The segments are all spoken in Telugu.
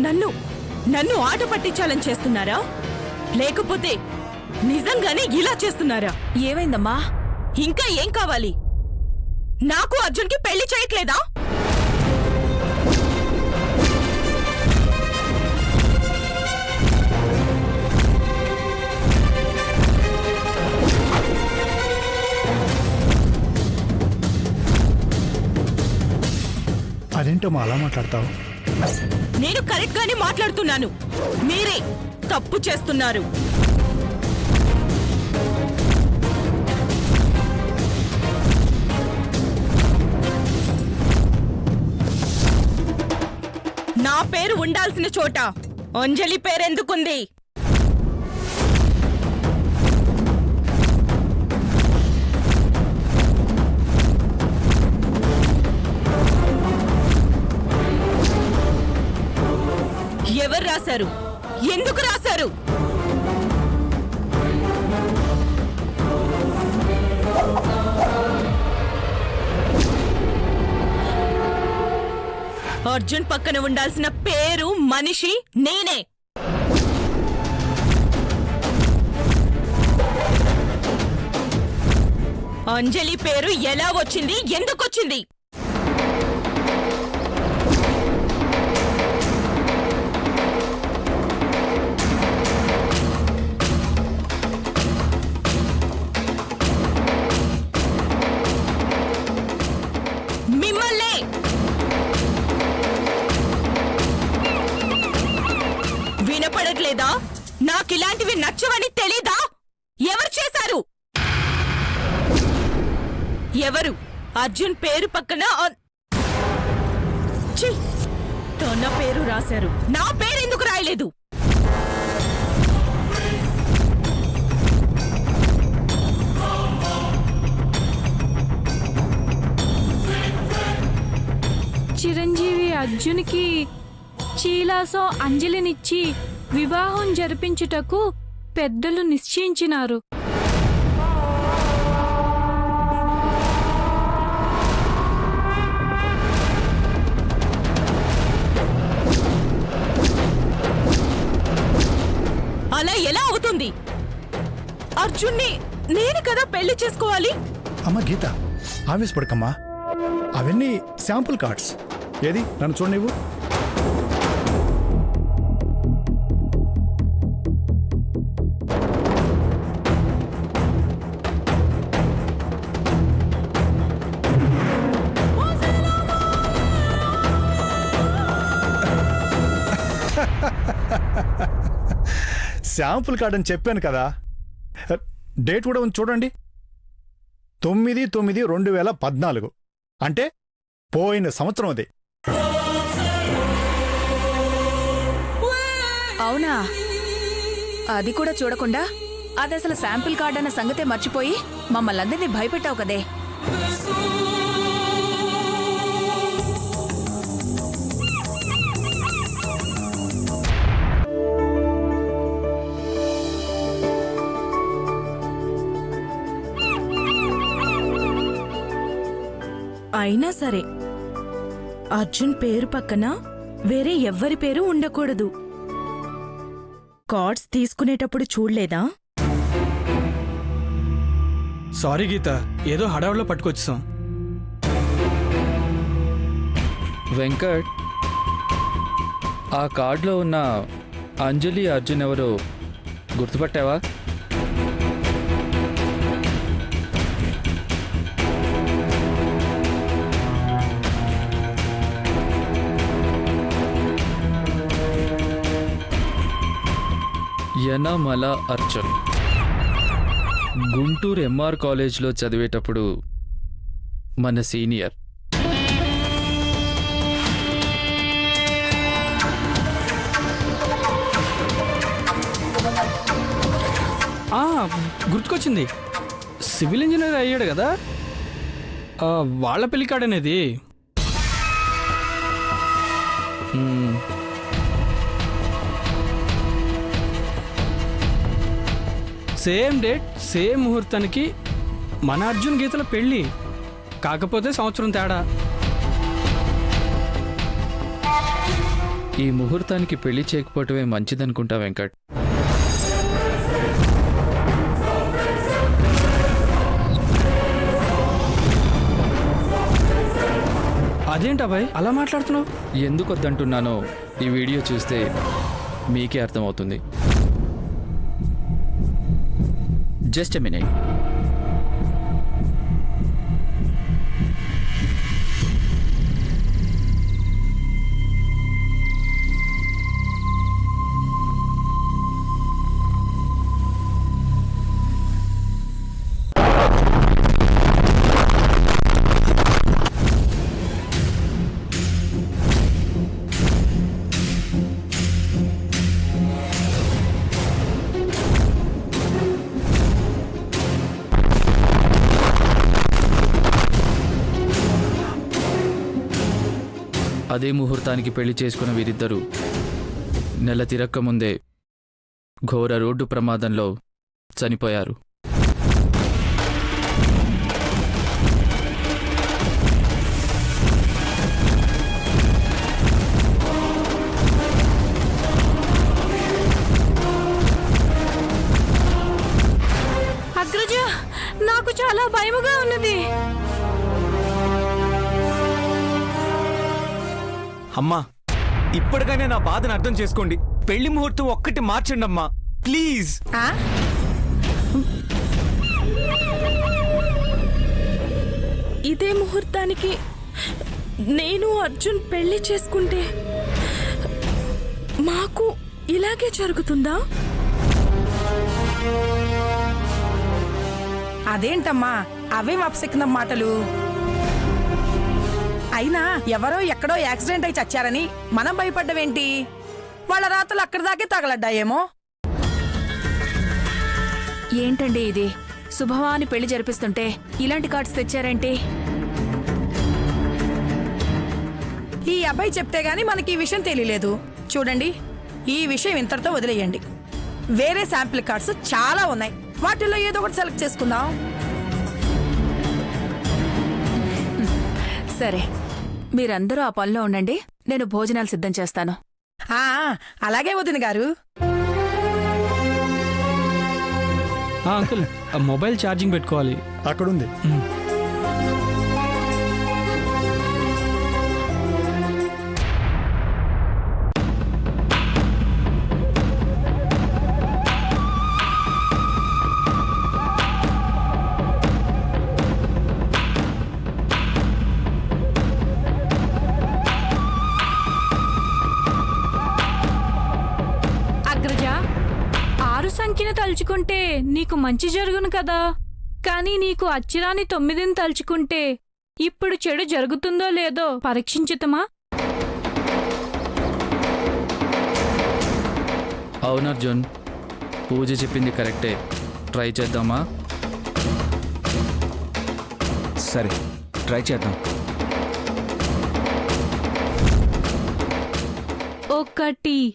నన్ను నన్ను ఆట పట్టించాలని చేస్తున్నారా లేకపోతే నిజంగానే ఇలా చేస్తున్నారా? ఏమైందమ్మా? ఇంకా ఏం కావాలి? నాకు అర్జున్కి పెళ్లి చేయట్లేదా? అదేంటమ్మా అలా మాట్లాడతావు? నేను కరెక్ట్ గానే మాట్లాడుతున్నాను, మీరే తప్పు చేస్తున్నారు. నా పేరు ఉండాల్సిన చోట అంజలి పేరెందుకుంది? ఎవరు రాశారు? ఎందుకు రాశారు? అర్జున్ పక్కన ఉండాల్సిన పేరు మనిషి నేనే. అంజలి పేరు ఎలా వచ్చింది, ఎందుకొచ్చింది? మిమ్మల్నే. వినపడట్లేదా? నాకిలాంటివి నచ్చవని తెలీదా? ఎవరు చేశారు? ఎవరు? అర్జున్ పేరు పక్కన తన పేరు రాశారు, నా పేరెందుకు రాయలేదు? చిరంజీవి అర్జున్కి చీలాసో అంజలినిచ్చి వివాహం జరిపించుటకు పెద్దలు నిశ్చయించినారు. అలా ఎలా అవుతుంది? అర్జున్ని నేను కదా పెళ్లి చేసుకోవాలి. అమ్మ గీత, ఆవేశపడకమ్మా. అవన్నీ శాంపుల్ కార్డ్స్. ఏది నన్ను చూడనివ్వు. శాంపుల్ కార్డ్ అని చెప్పాను కదా. డేట్ కూడా ఉంది చూడండి, 9/9/2014. అంటే పోయిన సంవత్సరం అది. అవునా? అది కూడా చూడకుండా అది అసలు శాంపిల్ కార్డ్ అన్న సంగతే మర్చిపోయి మమ్మల్ని అందరినీ భయపెట్టావు కదే. అయినా సరే అర్జున్ పేరు పక్కన వేరే ఎవ్వరి పేరు ఉండకూడదు. కార్డ్స్ తీసుకునేటప్పుడు చూడలేదా? సారీ గీత, ఏదో హడావుడిలో పట్టుకొచ్చాం. వెంకట్, ఆ కార్డులో ఉన్న అంజలి అర్జున్ ఎవరో గుర్తుపట్టావా? యనమల అర్జున్ గుంటూరు ఎంఆర్ కాలేజ్లో చదివేటప్పుడు మన సీనియర్. గుర్తుకొచ్చింది, సివిల్ ఇంజనీర్ అయ్యాడు కదా, వాళ్ళ పెళ్లి కార్డ్ అనేది. సేమ్ డేట్ సేమ్ ముహూర్తానికి మన అర్జున్ గీతల పెళ్ళి, కాకపోతే సంవత్సరం తేడా. ఈ ముహూర్తానికి పెళ్లి చేయకపోవటమే మంచిదనుకుంటా వెంకట్. అదేంటి అబ్బాయి అలా మాట్లాడుతున్నావు? ఎందుకు వద్దంటున్నానో ఈ వీడియో చూస్తే మీకే అర్థమవుతుంది. Just a minute. అదే ముహూర్తానికి పెళ్లి చేసుకున్న వీరిద్దరూ నెల తిరక్క ముందే ఘోర రోడ్డు ప్రమాదంలో చనిపోయారు. అగ్రజ, నాకు చాలా భయముగా ఉన్నది. అమ్మా, ఇప్పటికైనా నా బాధను అర్థం చేసుకోండి. పెళ్లి ముహూర్తం ఒక్కటి మార్చండి అమ్మా, ప్లీజ్. ఇదే ముహూర్తానికి నేను అర్జున్ పెళ్లి చేసుకుంటే మాకు ఇలాగే జరుగుతుందా? అదేంటమ్మా అవేం అపశకునం మాటలు? అయినా ఎవరో ఎక్కడో యాక్సిడెంట్ అయి చచ్చారని మనం భయపడ్డవేంటి? వాళ్ళ రాతలు అక్కడి దాకే తగలడ్డాయేమో. ఏంటండి ఇది? శుభవాని పెళ్లి జరిపిస్తుంటే ఇలాంటి కార్డ్స్ తెచ్చారేంటి? ఈ అబ్బాయి చెప్తే గాని మనకి ఈ విషయం తెలియలేదు. చూడండి, ఈ విషయం ఇంతటితో వదిలేయండి. వేరే శాంపిల్ కార్డ్స్ చాలా ఉన్నాయి, వాటిల్లో ఏదో ఒకటి సెలెక్ట్ చేసుకుందాం. సరే, మీరందరూ ఆ పనిలో ఉండండి, నేను భోజనాలు సిద్ధం చేస్తాను. ఆ అలాగే వదిన గారు. అంకుల్, ఆ మొబైల్ ఛార్జింగ్ పెట్టుకోవాలి. అక్కడుంది. అగ్రజ, 6 సంఖ్యను తలుచుకుంటే నీకు మంచి జరుగును కదా. కానీ నీకు అచ్చిరాని 9ని తలుచుకుంటే ఇప్పుడు చెడు జరుగుతుందో లేదో పరీక్షించుతమా? అవునర్జున్, పూజ చెప్పింది కరెక్టే. ట్రై చేద్దామా? సరే, ట్రై చేద్దాం. 1 2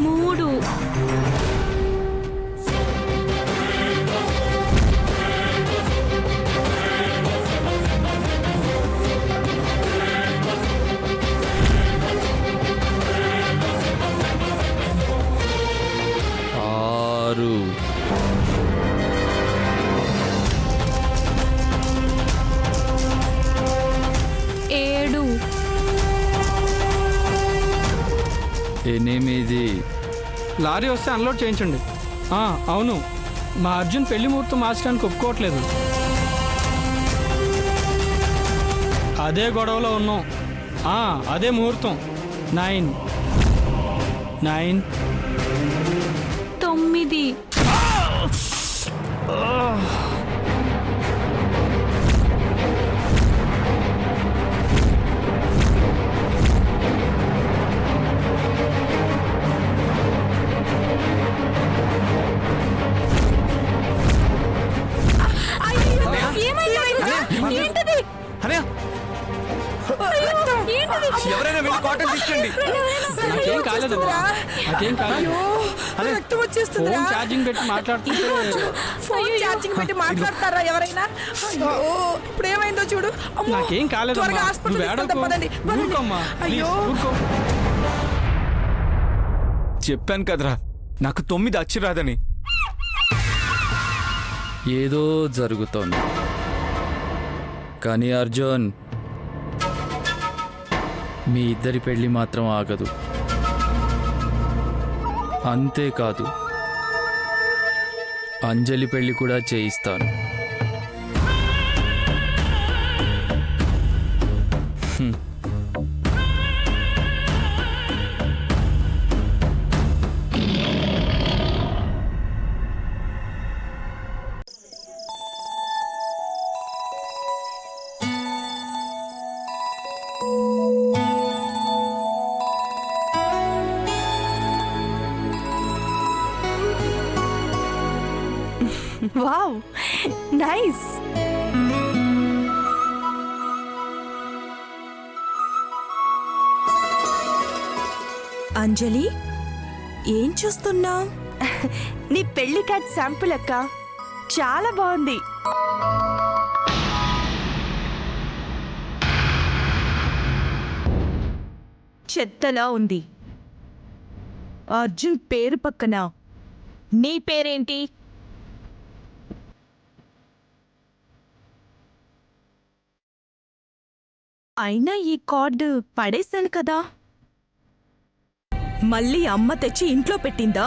3 6 7 8 లారీ వస్తే అన్లోడ్ చేయించండి. అవును, మా అర్జున్ పెళ్లి ముహూర్తం మార్చడానికి ఒప్పుకోవట్లేదు. అదే గొడవలో ఉన్నాం. అదే ముహూర్తం. 9 9 10 కాలేదమ్మా నాకేం కాలేదు అయ్యో రక్తం వచ్చేస్తుందిరా. ఫోన్ ఛార్జింగ్ పెట్టి మాట్లాడుతుంటే ఫోన్ ఛార్జింగ్ పెట్టి మాట్లాడతారా ఎవరైనా? అయ్యో ఇప్పుడు ఏమైందో చూడు. అమ్మో, నాకేం కాలేదమ్మా. త్వరగా హాస్పిటల్ నువ్వు తీసుకెళ్తే ఏడవకు. పదండి, పదండి. ఊరుకోమ్మా, ప్లీజ్, అయ్యో ఊరుకో. చెప్పాను కదరా నాకు 9 అచ్చి రాదని. ఏదో జరుగుతోంది. కానీ అర్జున్, మీ ఇద్దరి పెళ్లి మాత్రం ఆగదు. అంతేకాదు, అంజలి పెళ్లి కూడా చేయిస్తాను. హ్మ్. Wow nice. అంజలి ఏం చూస్తున్నావు? నీ పెళ్లి కార్డ్ శాంపుల్ అక్క, చాలా బాగుంది. చెత్తలా ఉంది. అర్జున్ పేరు పక్కన నీ పేరేంటి? అయినా ఈ కార్డు పడేశాను కదా. మళ్ళీ అమ్మ తెచ్చి ఇంట్లో పెట్టిందా?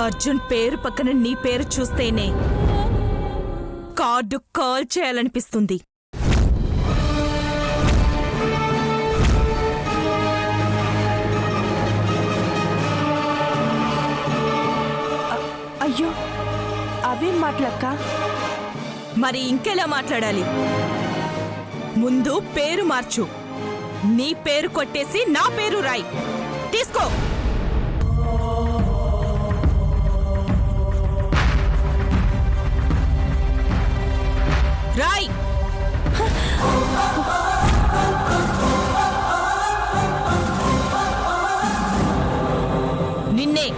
అర్జున్ పేరు పక్కన నీ పేరు చూస్తేనే కార్డు కాల్ చేయాలనిపిస్తుంది. అయ్యో అవేం మాటలక్క? మరి ఇంకెలా మాట్లాడాలి? ముందు పేరు మార్చు. నీ పేరు కొట్టేసి నా పేరు రాయ్. తీసుకో. రాయ్. నిన్నే.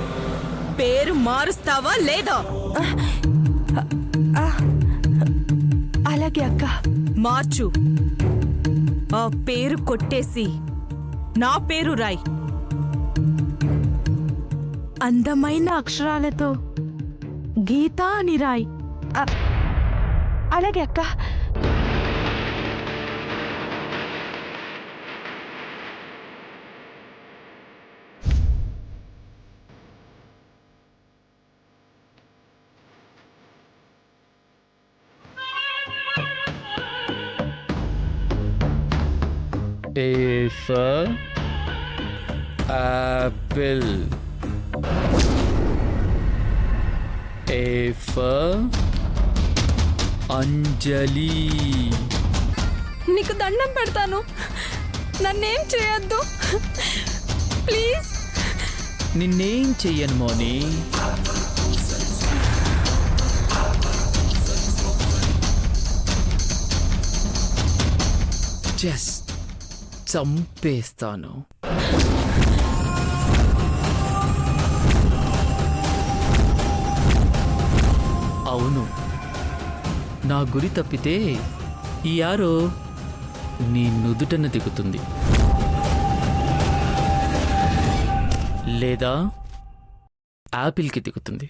పేరు మారుస్తావా లేదా? అలాగే అక్క. మార్చు. ఆ పేరు కొట్టేసి నా పేరు రాయ్. అందమైన అక్షరాలతో గీత అని రాయ్. అలాగే అక్క. A for apple. A for అంజలి. నీకు దండం పెడతాను, నన్నేం చేయొద్దు ప్లీజ్. నిన్నేం చెయ్యను మోని. జస్ట్ చంపేస్తాను. అవును, నా గురి తప్పితే ఈ యారో నీ నుదుటన దిగుతుంది, లేదా యాపిల్కి దిగుతుంది.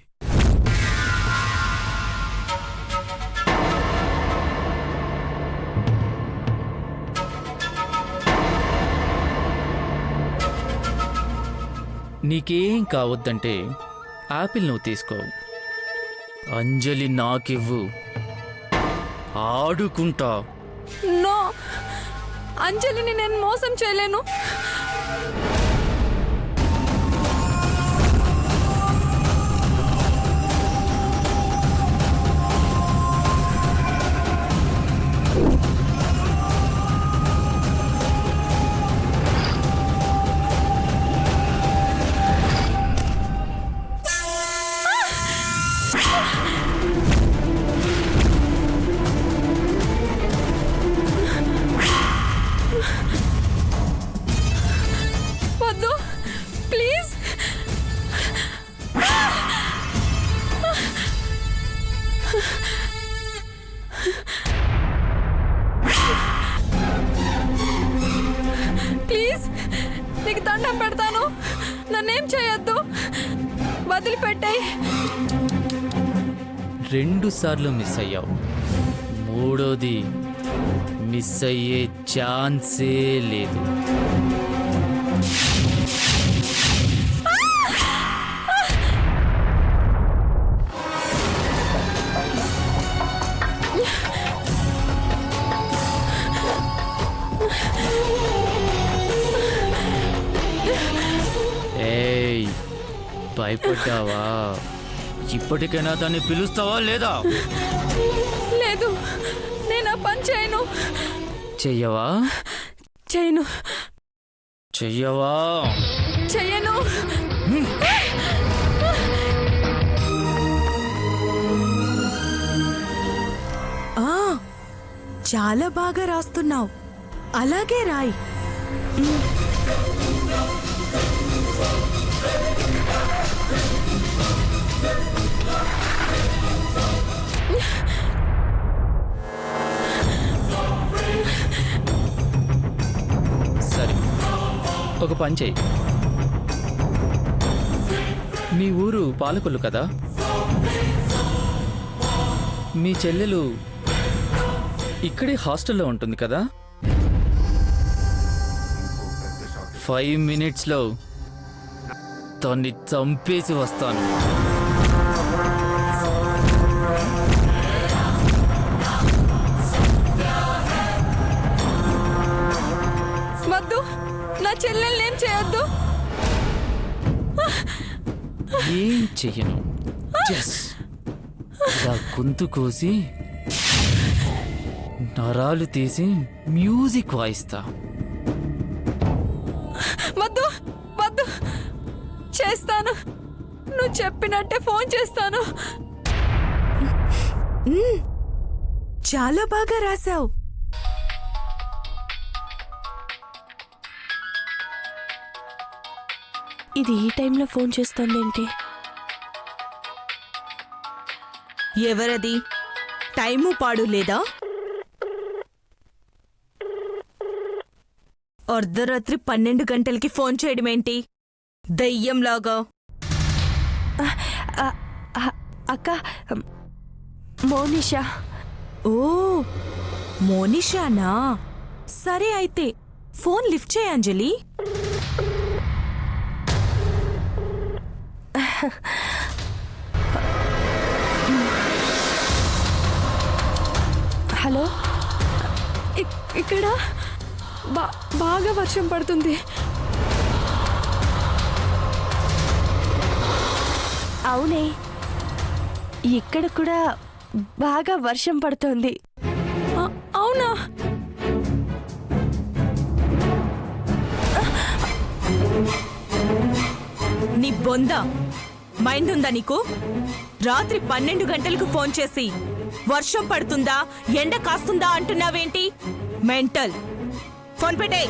నీకేం కావద్దంటే యాపిల్ నువ్వు తీసుకో, అంజలి నాకివ్వు, ఆడుకుంటా. నో, అంజలిని నేను మోసం చేయలేను. వద్దు ప్లీజ్. ప్లీజ్ నీకు దండం పెడతాను, నన్నేం చేయొద్దు, వదిలిపెట్టాయి. 2 సార్లు మిస్ అయ్యావు, మూడోది మిస్ అయ్యే ఛాన్సే లేదు. ఏయ్, భయపడ్డావా? ఇప్పటికైనా దాన్ని పిలుస్తావా లేదా? లేదు, నేను ఆ పని చేయను. చెయ్యవా? చేయను. చెయ్యవా? చెయ్యను. ఆ, చాలా బాగా రాస్తున్నావు. అలాగే రాయ్. సరే, ఒక పని చెయ్యి. మీ ఊరు పాలకొల్లు కదా? మీ చెల్లెలు ఇక్కడే హాస్టల్లో ఉంటుంది కదా? 5 మినిట్స్లో తన్ని చంపేసి వస్తాను. వద్దు, నా చెల్లెల్ని ఏం చేయొద్దు. ఏం చెయ్యను, జస్ట్ ఇలా గొంతు కోసి నరాలు తీసి మ్యూజిక్ వాయిస్తా. వద్దు వద్దు, చేస్తాను, నువ్వు చెప్పినట్టే ఫోన్ చేస్తాను. చాలా బాగా రాసావు. ఇది ఈ టైంలో ఫోన్ చేస్తోందేంటి? ఎవరది? టైము పాడు లేదా? అర్ధరాత్రి 12 గంటలకి ఫోన్ చేయడం ఏంటి దయ్యంలాగా? అక్క, మోనిషా. ఓ, మోనిషానా? సరే అయితే ఫోన్ లిఫ్ట్ చేయి అంజలి. హలో, ఇక్కడ బాగా వర్షం పడుతుంది. అవునే, ఇక్కడ కూడా బాగా వర్షం పడుతోంది. అవునా? నీ బొంద మైండ్ ఉందా నీకు? రాత్రి 12 గంటలకు ఫోన్ చేసి వర్షం పడుతుందా ఎండ కాస్తుందా అంటున్నావేంటి? మెంటల్. ఫోన్ పెట్టే.